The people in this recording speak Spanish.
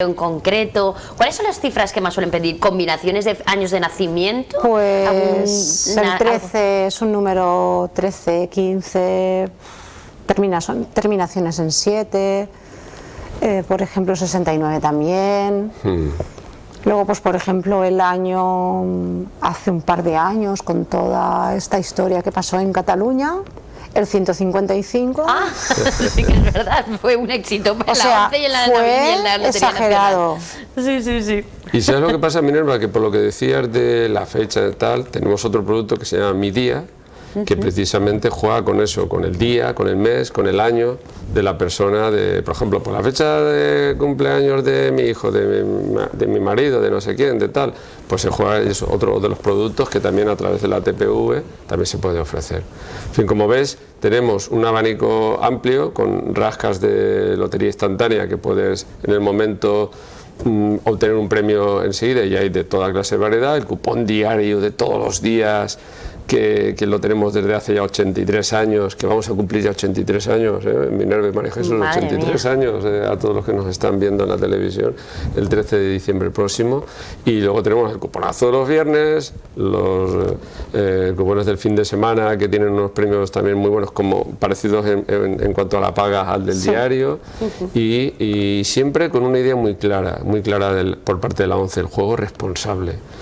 en concreto? ¿Cuáles son las cifras que más suelen pedir? ¿Combinaciones de años de nacimiento? Pues el 13 es un número 13, 15, terminaciones en 7, por ejemplo 69 también. Luego, pues por ejemplo, el año, hace un par de años, con toda esta historia que pasó en Cataluña, el 155. Ah, sí que es verdad, fue un éxito para la ONCE y en la Lotería exagerado. Nacional. Sí, sí, sí. Y sabes lo que pasa, Minerva, que por lo que decías de la fecha y tal, tenemos otro producto que se llama Mi Día, que precisamente juega con eso, con el día, con el mes, con el año de la persona, por ejemplo, por la fecha de cumpleaños de mi hijo, de mi marido, de no sé quién, de tal, pues se juega, es otro de los productos que también a través de la TPV también se puede ofrecer. En fin, como ves, tenemos un abanico amplio con rascas de lotería instantánea que puedes en el momento obtener un premio enseguida, y hay de toda clase de variedad, el cupón diario de todos los días, que lo tenemos desde hace ya 83 años, que vamos a cumplir ya 83 años, Minerva y María Jesús, 83 años, a todos los que nos están viendo en la televisión, el 13 de diciembre próximo. Y luego tenemos el cuponazo de los viernes, los cupones del fin de semana, que tienen unos premios también muy buenos, como parecidos en cuanto a la paga al del diario, y siempre con una idea muy clara por parte de la ONCE, el juego responsable.